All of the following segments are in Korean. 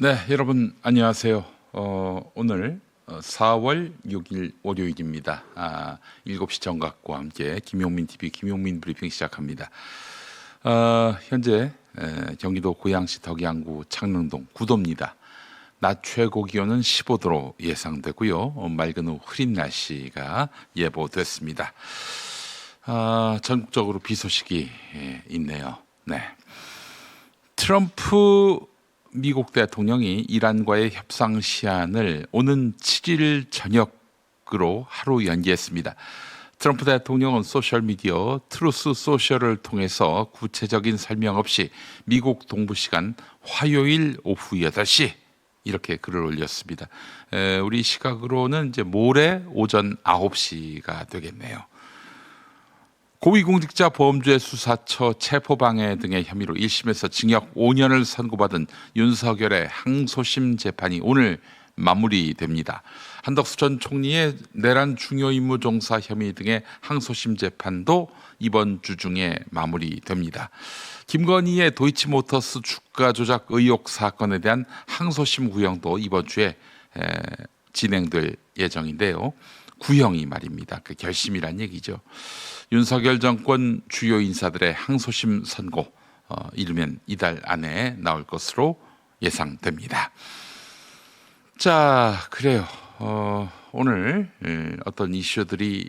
네, 여러분 안녕하세요. 오늘 4월 6일 월요일입니다. 7시 정각과 함께 김용민 TV 김용민 브리핑 시작합니다. 현재 경기도 고양시 덕양구 창릉동 9도입니다. 낮 최고 기온은 15도로 예상되고요. 맑은 후 흐린 날씨가 예보됐습니다. 전국적으로 비 소식이 있네요. 네. 트럼프 미국 대통령이 이란과의 협상 시한을 오는 7일 저녁으로 하루 연기했습니다. 트럼프 대통령은 소셜미디어 트루스 소셜을 통해서 구체적인 설명 없이 미국 동부 시간 화요일 오후 8시 이렇게 글을 올렸습니다. 우리 시각으로는 이제 모레 오전 9시가 되겠네요. 고위공직자 범죄 수사처 체포방해 등의 혐의로 1심에서 징역 5년을 선고받은 윤석열의 항소심 재판이 오늘 마무리됩니다. 한덕수 전 총리의 내란 중요 임무 종사 혐의 등의 항소심 재판도 이번 주 중에 마무리됩니다. 김건희의 도이치모터스 주가 조작 의혹 사건에 대한 항소심 구형도 이번 주에 진행될 예정인데요. 구형이 말입니다. 그 결심이란 얘기죠. 윤석열 정권 주요 인사들의 항소심 선고 이르면 이달 안에 나올 것으로 예상됩니다. 자, 그래요. 오늘 어떤 이슈들이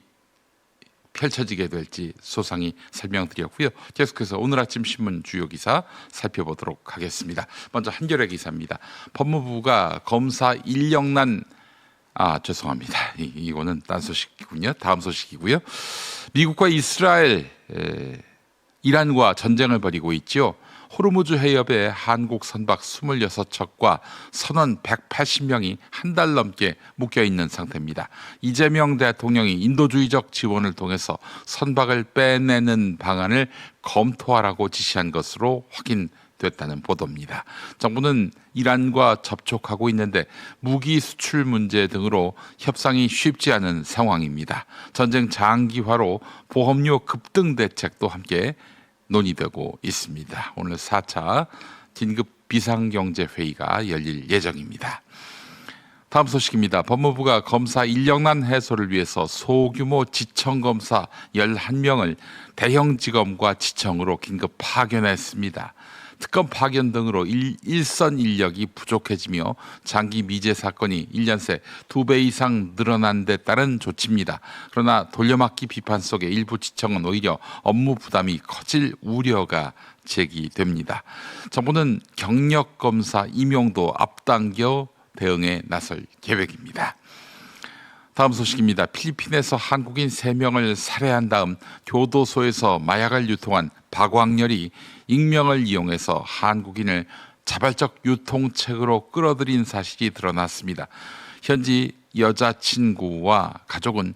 펼쳐지게 될지 소상히 설명드렸고요. 계속해서 오늘 아침 신문 주요 기사 살펴보도록 하겠습니다. 먼저 한겨레 기사입니다. 법무부가 검사 인력난 죄송합니다. 이거는 딴 소식이군요. 다음 소식이고요. 미국과 이스라엘, 이란과 전쟁을 벌이고 있죠. 호르무즈 해협에 한국 선박 26척과 선원 180명이 한 달 넘게 묶여 있는 상태입니다. 이재명 대통령이 인도주의적 지원을 통해서 선박을 빼내는 방안을 검토하라고 지시한 것으로 확인됐다는 보도입니다. 정부는 이란과 접촉하고 있는데 무기 수출 문제 등으로 협상이 쉽지 않은 상황입니다. 전쟁 장기화로 보험료 급등 대책도 함께 논의되고 있습니다. 오늘 4차 긴급 비상경제회의가 열릴 예정입니다. 다음 소식입니다. 법무부가 검사 인력난 해소를 위해서 소규모 지청검사 11명을 대형지검과 지청으로 긴급 파견했습니다. 특검 파견 등으로 일선 인력이 부족해지며 장기 미제 사건이 1년 새 2배 이상 늘어난 데 따른 조치입니다. 그러나 돌려막기 비판 속에 일부 지청은 오히려 업무 부담이 커질 우려가 제기됩니다. 정부는 경력검사 임용도 앞당겨 대응에 나설 계획입니다. 다음 소식입니다. 필리핀에서 한국인 3명을 살해한 다음 교도소에서 마약을 유통한 박광렬이 익명을 이용해서 한국인을 자발적 유통책으로 끌어들인 사실이 드러났습니다. 현지 여자친구와 가족은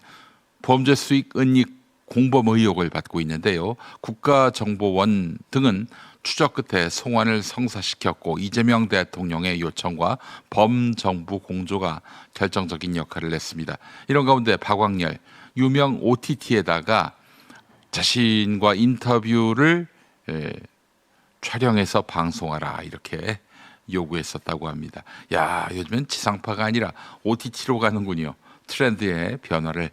범죄 수익 은닉 공범 의혹을 받고 있는데요. 국가정보원 등은 추적 끝에 송환을 성사시켰고 이재명 대통령의 요청과 범정부 공조가 결정적인 역할을 했습니다. 이런 가운데 박광렬 유명 OTT에다가 자신과 인터뷰를 촬영해서 방송하라 이렇게 요구했었다고 합니다. 야, 요즘엔 지상파가 아니라 OTT로 가는군요. 트렌드의 변화를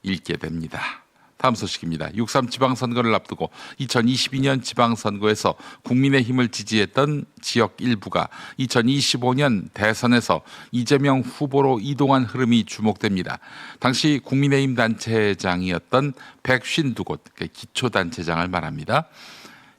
읽게 됩니다. 다음 소식입니다. 6.3 지방선거를 앞두고 2022년 지방선거에서 국민의힘을 지지했던 지역 일부가 2025년 대선에서 이재명 후보로 이동한 흐름이 주목됩니다. 당시 국민의힘 단체장이었던 152곳, 기초단체장을 말합니다.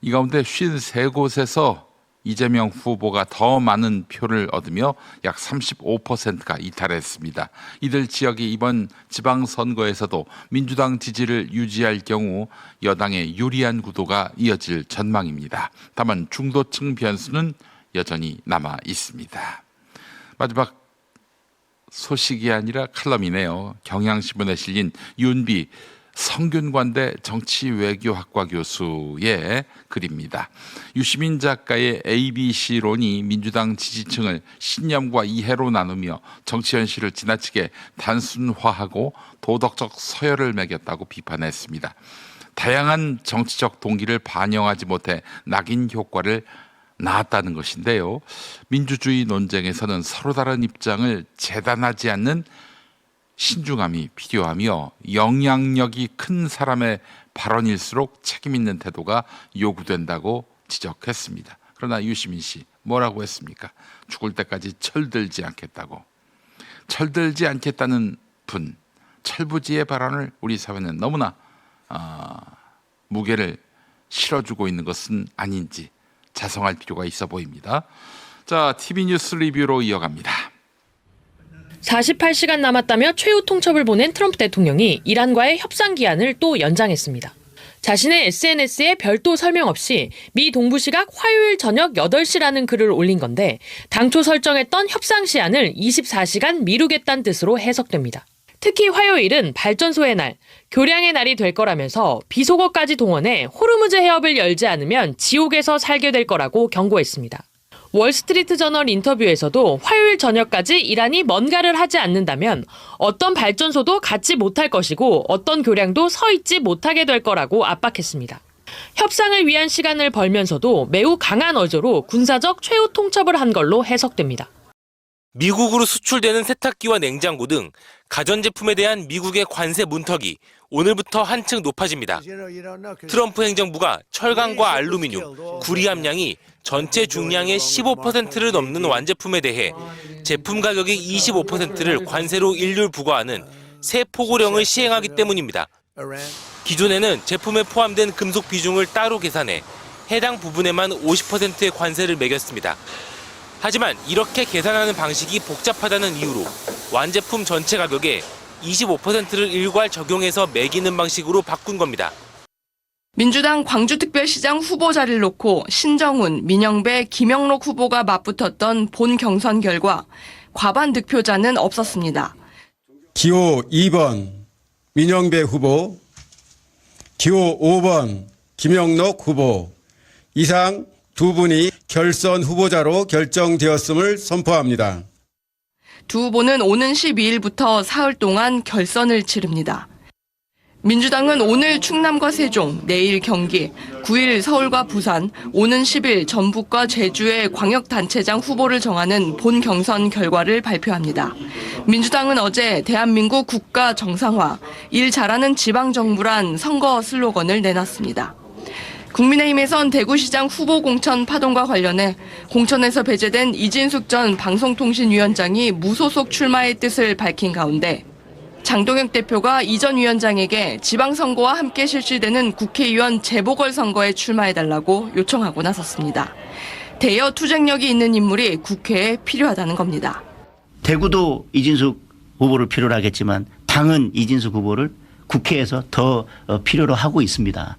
이 가운데 53곳에서 이재명 후보가 더 많은 표를 얻으며 약 35%가 이탈했습니다. 이들 지역이 이번 지방선거에서도 민주당 지지를 유지할 경우 여당의 유리한 구도가 이어질 전망입니다. 다만 중도층 변수는 여전히 남아 있습니다. 마지막 소식이 아니라 칼럼이네요. 경향신문에 실린 윤비 성균관대 정치외교학과 교수의 글입니다. 유시민 작가의 ABC론이 민주당 지지층을 신념과 이해로 나누며 정치 현실을 지나치게 단순화하고 도덕적 서열을 매겼다고 비판했습니다. 다양한 정치적 동기를 반영하지 못해 낙인 효과를 나왔다는 것인데요. 민주주의 논쟁에서는 서로 다른 입장을 재단하지 않는 신중함이 필요하며 영향력이 큰 사람의 발언일수록 책임 있는 태도가 요구된다고 지적했습니다. 그러나 유시민 씨 뭐라고 했습니까? 죽을 때까지 철들지 않겠다고. 철들지 않겠다는 분, 철부지의 발언을 우리 사회는 너무나 무게를 실어주고 있는 것은 아닌지 자성할 필요가 있어 보입니다. 자, TV 뉴스 리뷰로 이어갑니다. 48시간 남았다며 최후 통첩을 보낸 트럼프 대통령이 이란과의 협상 기한을 또 연장했습니다. 자신의 SNS에 별도 설명 없이 미 동부 시각 화요일 저녁 8시라는 글을 올린 건데 당초 설정했던 협상 시한을 24시간 미루겠다는 뜻으로 해석됩니다. 특히 화요일은 발전소의 날, 교량의 날이 될 거라면서 비속어까지 동원해 호르무즈 해협을 열지 않으면 지옥에서 살게 될 거라고 경고했습니다. 월스트리트 저널 인터뷰에서도 화요일 저녁까지 이란이 뭔가를 하지 않는다면 어떤 발전소도 갖지 못할 것이고 어떤 교량도 서 있지 못하게 될 거라고 압박했습니다. 협상을 위한 시간을 벌면서도 매우 강한 어조로 군사적 최후 통첩을 한 걸로 해석됩니다. 미국으로 수출되는 세탁기와 냉장고 등 가전제품에 대한 미국의 관세 문턱이 오늘부터 한층 높아집니다. 트럼프 행정부가 철강과 알루미늄, 구리 함량이 전체 중량의 15%를 넘는 완제품에 대해 제품 가격의 25%를 관세로 일률 부과하는 새 포고령을 시행하기 때문입니다. 기존에는 제품에 포함된 금속 비중을 따로 계산해 해당 부분에만 50%의 관세를 매겼습니다. 하지만 이렇게 계산하는 방식이 복잡하다는 이유로 완제품 전체 가격에 25%를 일괄 적용해서 매기는 방식으로 바꾼 겁니다. 민주당 광주특별시장 후보 자리를 놓고 신정훈, 민영배, 김영록 후보가 맞붙었던 본 경선 결과 과반 득표자는 없었습니다. 기호 2번 민영배 후보, 기호 5번 김영록 후보 이상 두 분이 결선 후보자로 결정되었음을 선포합니다. 두 후보는 오는 12일부터 사흘 동안 결선을 치릅니다. 민주당은 오늘 충남과 세종, 내일 경기, 9일 서울과 부산, 오는 10일 전북과 제주의 광역단체장 후보를 정하는 본 경선 결과를 발표합니다. 민주당은 어제 대한민국 국가 정상화, 일 잘하는 지방정부란 선거 슬로건을 내놨습니다. 국민의힘에선 대구시장 후보 공천 파동과 관련해 공천에서 배제된 이진숙 전 방송통신위원장이 무소속 출마의 뜻을 밝힌 가운데 장동혁 대표가 이 전 위원장에게 지방선거와 함께 실시되는 국회의원 재보궐선거에 출마해달라고 요청하고 나섰습니다. 대여 투쟁력이 있는 인물이 국회에 필요하다는 겁니다. 대구도 이진숙 후보를 필요로 하겠지만 당은 이진숙 후보를 국회에서 더 필요로 하고 있습니다.